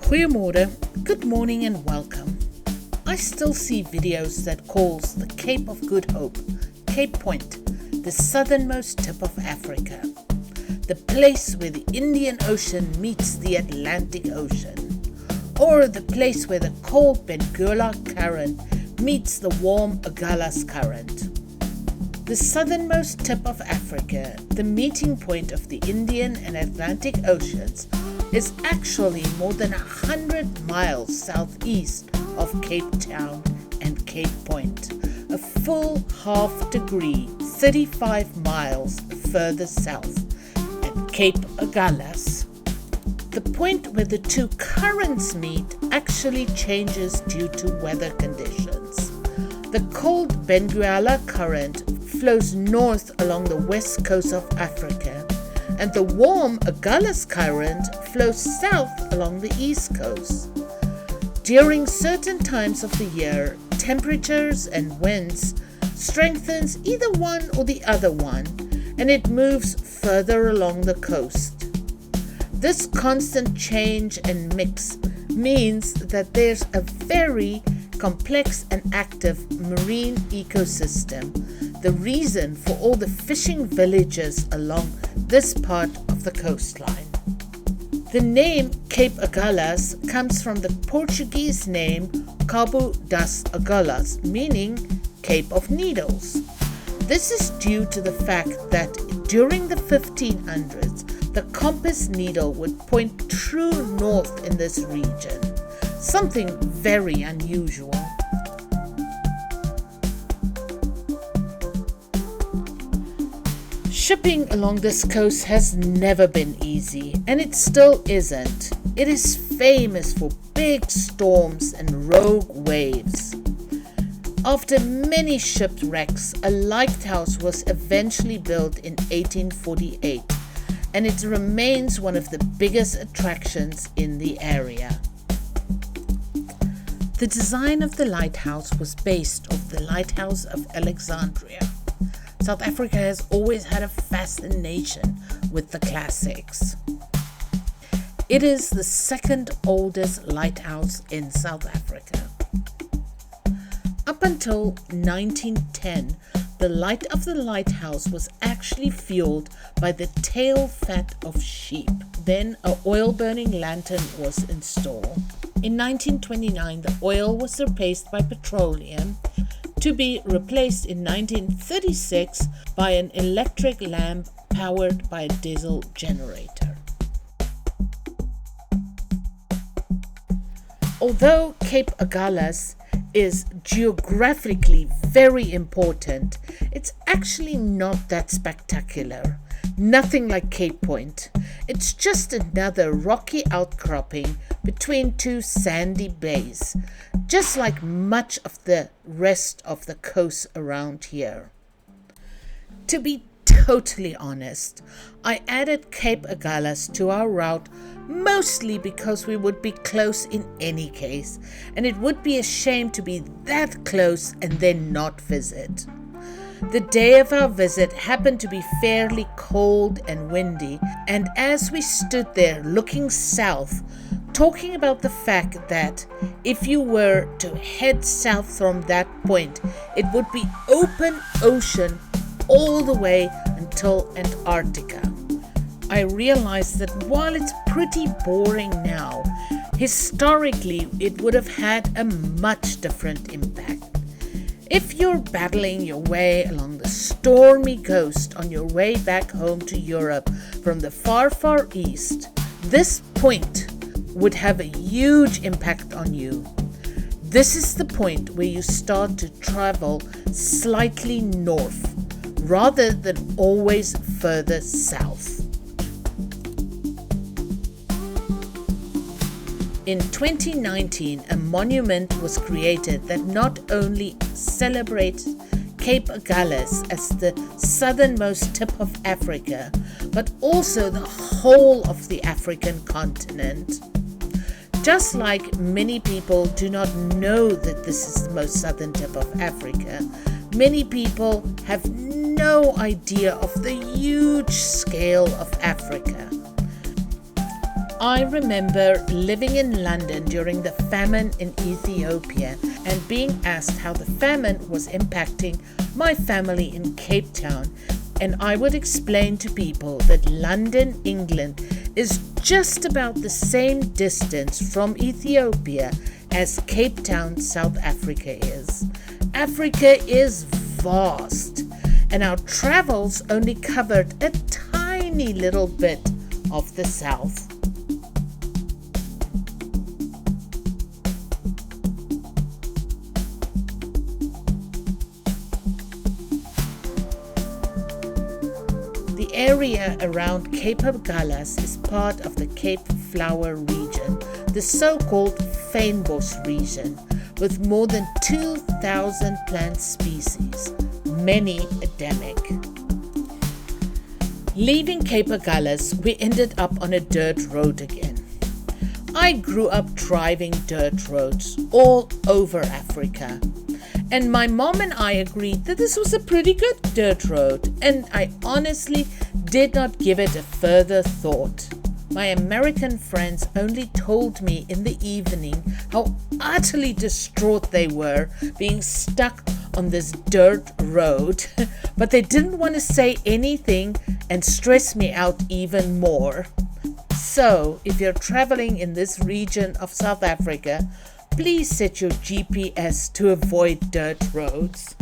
Goeiemorgen, good morning and welcome. I still see videos that calls the Cape of Good Hope, Cape Point, the southernmost tip of Africa, the place where the Indian Ocean meets the Atlantic Ocean, or the place where the cold Benguela current meets the warm Agulhas current. The southernmost tip of Africa, the meeting point of the Indian and Atlantic Oceans, is actually more than 100 miles southeast of Cape Town and Cape Point, a full half degree, 35 miles further south at Cape Agulhas. The point where the two currents meet actually changes due to weather conditions. The cold Benguela current flows north along the west coast of Africa, and the warm Agulhas current flows south along the east coast. During certain times of the year, temperatures and winds strengthens either one or the other one, and it moves further along the coast. This constant change and mix means that there's a very complex and active marine ecosystem, the reason for all the fishing villages along this part of the coastline. The name Cape Agulhas comes from the Portuguese name Cabo das Agulhas, meaning Cape of Needles. This is due to the fact that during the 1500s, the compass needle would point true north in this region, something very unusual. Shipping along this coast has never been easy, and it still isn't. It is famous for big storms and rogue waves. After many shipwrecks, a lighthouse was eventually built in 1848, and it remains one of the biggest attractions in the area. The design of the lighthouse was based off the Lighthouse of Alexandria. South Africa has always had a fascination with the classics. It is the second oldest lighthouse in South Africa. Up until 1910, the light of the lighthouse was actually fueled by the tail fat of sheep. Then an oil-burning lantern was installed. In 1929, the oil was replaced by petroleum, to be replaced in 1936 by an electric lamp powered by a diesel generator. Although Cape Agulhas is geographically very important, it's actually not that spectacular. Nothing like Cape Point. It's just another rocky outcropping between two sandy bays, just like much of the rest of the coast around here. To be totally honest, I added Cape Agulhas to our route mostly because we would be close in any case, and it would be a shame to be that close and then not visit. The day of our visit happened to be fairly cold and windy, and as we stood there looking south, talking about the fact that if you were to head south from that point, it would be open ocean all the way until Antarctica, I realized that while it's pretty boring now, historically it would have had a much different impact. If you're battling your way along the stormy coast on your way back home to Europe from the far, far east, this point would have a huge impact on you. This is the point where you start to travel slightly north, rather than always further south. In 2019, a monument was created that not only celebrates Cape Agulhas as the southernmost tip of Africa, but also the whole of the African continent. Just like many people do not know that this is the most southern tip of Africa, many people have no idea of the huge scale of Africa. I remember living in London during the famine in Ethiopia and being asked how the famine was impacting my family in Cape Town, and I would explain to people that London, England is just about the same distance from Ethiopia as Cape Town, South Africa is. Africa is vast, and our travels only covered a tiny little bit of the south. The area around Cape Agulhas is part of the Cape Flower region, the so-called fynbos region, with more than 2,000 plant species, many endemic. Leaving Cape Agulhas, we ended up on a dirt road again. I grew up driving dirt roads all over Africa, and my mom and I agreed that this was a pretty good dirt road, and I honestly did not give it a further thought. My American friends only told me in the evening how utterly distraught they were being stuck on this dirt road, but they didn't want to say anything and stress me out even more. So, if you're traveling in this region of South Africa, please set your GPS to avoid dirt roads.